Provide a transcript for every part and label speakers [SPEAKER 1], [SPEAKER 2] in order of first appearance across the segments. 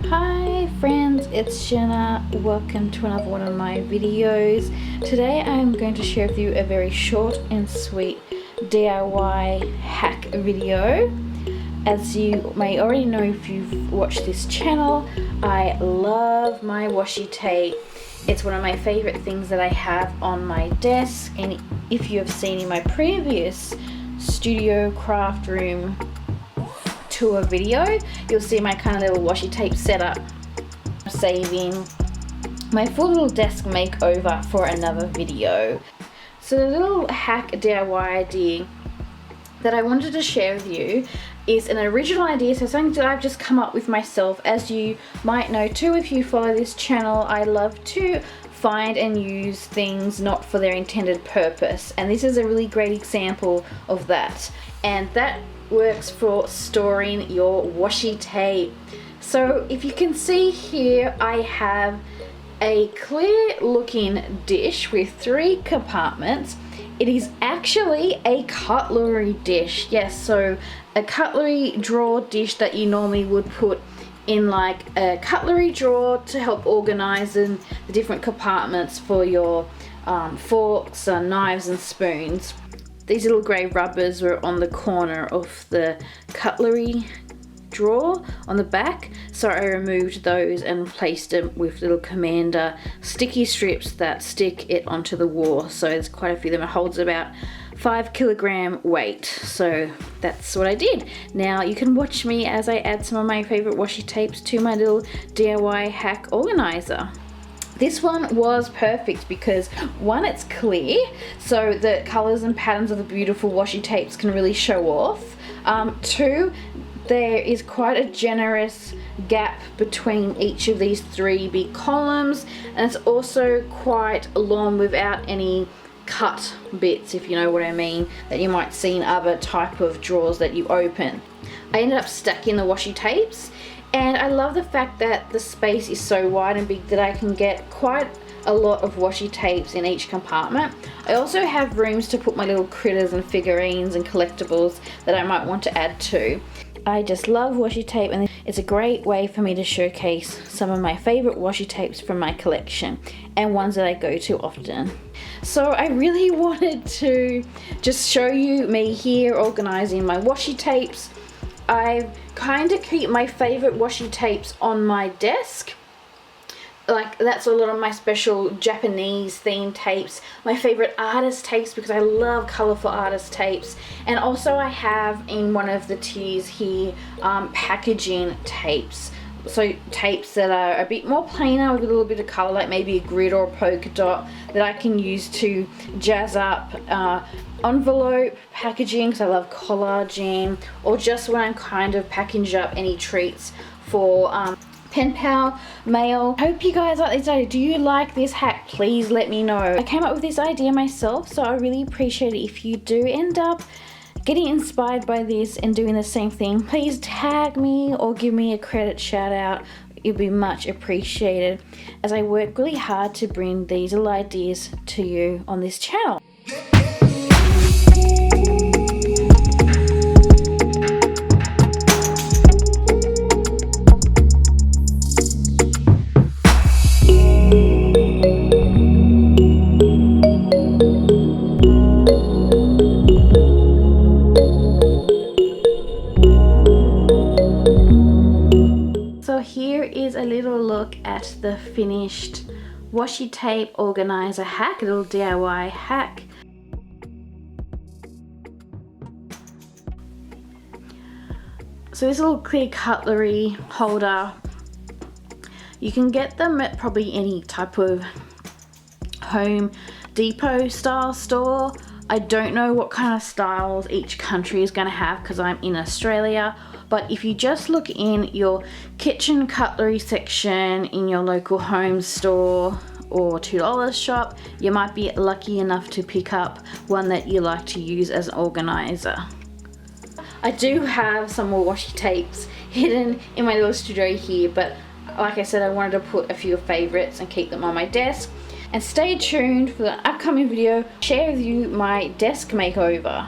[SPEAKER 1] Hi friends, it's Jenna. Welcome to another one of my videos. Today I'm going to share with you a very short and sweet DIY hack video. As you may already know if you've watched this channel, I love my washi tape. It's one of my favorite things that I have on my desk, and if you have seen in my previous studio craft room tour video, you'll see my kind of little washi tape setup. I'm saving my full little desk makeover for another video. So the little hack DIY idea that I wanted to share with you is an original idea, so something that I've just come up with myself. As you might know too, if you follow this channel, I love to find and use things not for their intended purpose, and this is a really great example of that. And that works for storing your washi tape. So if you can see here, I have a clear looking dish with 3 compartments. It is actually a cutlery dish. Yes, so a cutlery drawer dish that you normally would put in like a cutlery drawer to help organize the different compartments for your forks, knives and spoons. These little grey rubbers were on the corner of the cutlery drawer on the back, so I removed those and replaced them with little Commander sticky strips that stick it onto the wall. So there's quite a few of them. It holds about 5 kilogram weight, so that's what I did. Now you can watch me as I add some of my favorite washi tapes to my little DIY hack organizer. This one was perfect because 1, it's clear, so the colors and patterns of the beautiful washi tapes can really show off. 2, there is quite a generous gap between each of these 3 big columns, and it's also quite long without any cut bits, if you know what I mean, that you might see in other type of drawers that you open. I ended up stacking the washi tapes, and I love the fact that the space is so wide and big that I can get quite a lot of washi tapes in each compartment. I also have rooms to put my little critters and figurines and collectibles that I might want to add to. I just love washi tape, and it's a great way for me to showcase some of my favorite washi tapes from my collection and ones that I go to often. So I really wanted to just show you me here organizing my washi tapes. I kind of keep my favorite washi tapes on my desk. Like, that's a lot of my special Japanese themed tapes, my favorite artist tapes because I love colorful artist tapes, and also I have in one of the tiers here packaging tapes. So tapes that are a bit more plainer with a little bit of color, like maybe a grid or a polka dot, that I can use to jazz up envelope packaging because I love collaging, or just when I'm kind of packaging up any treats for pen pal mail. I hope you guys like this idea. Do you like this hack? Please let me know. I came up with this idea myself, so I really appreciate it if you do end up getting inspired by this and doing the same thing. Please tag me or give me a credit shout out. It'd be much appreciated, as I work really hard to bring these little ideas to you on this channel. So here is a little look at the finished washi tape organizer hack, a little DIY hack. So this little clear cutlery holder, you can get them at probably any type of Home Depot style store. I don't know what kind of styles each country is going to have because I'm in Australia, but if you just look in your kitchen cutlery section in your local home store or $2 shop, you might be lucky enough to pick up one that you like to use as an organizer. I do have some more washi tapes hidden in my little studio here, but like I said, I wanted to put a few favorites and keep them on my desk. And stay tuned for the upcoming video, share with you my desk makeover.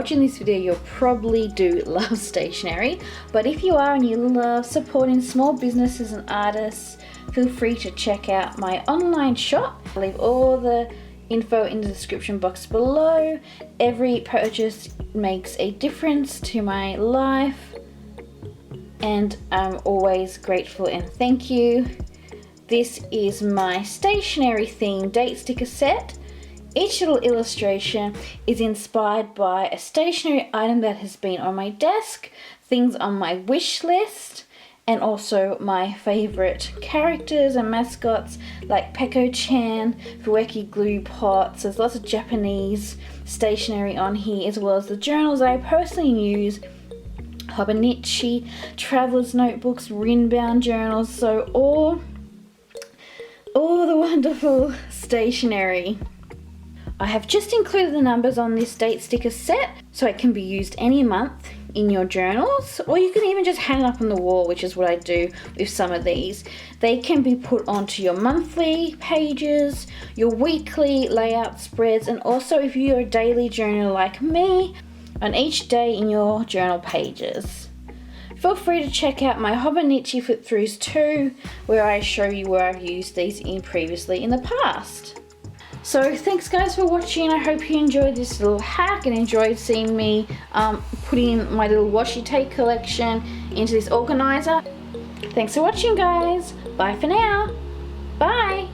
[SPEAKER 1] watching this video, you probably do love stationery. But if you are and you love supporting small businesses and artists, feel free to check out my online shop. I'll leave all the info in the description box below. Every purchase makes a difference to my life, and I'm always grateful and thank you. This is my stationery theme date sticker set. Each little illustration is inspired by a stationery item that has been on my desk, things on my wish list, and also my favorite characters and mascots like Peko-chan, Fueki glue pots. There's lots of Japanese stationery on here, as well as the journals I personally use, Hobonichi, traveler's notebooks, rin-bound journals, so all the wonderful stationery. I have just included the numbers on this date sticker set so it can be used any month in your journals, or you can even just hang it up on the wall, which is what I do with some of these. They can be put onto your monthly pages, your weekly layout spreads, and also if you're a daily journaler like me, on each day in your journal pages. Feel free to check out my Hobonichi flip throughs too, where I show you where I've used these in previously in the past. So thanks guys for watching. I hope you enjoyed this little hack and enjoyed seeing me putting my little washi tape collection into this organizer. Thanks for watching guys. Bye for now. Bye.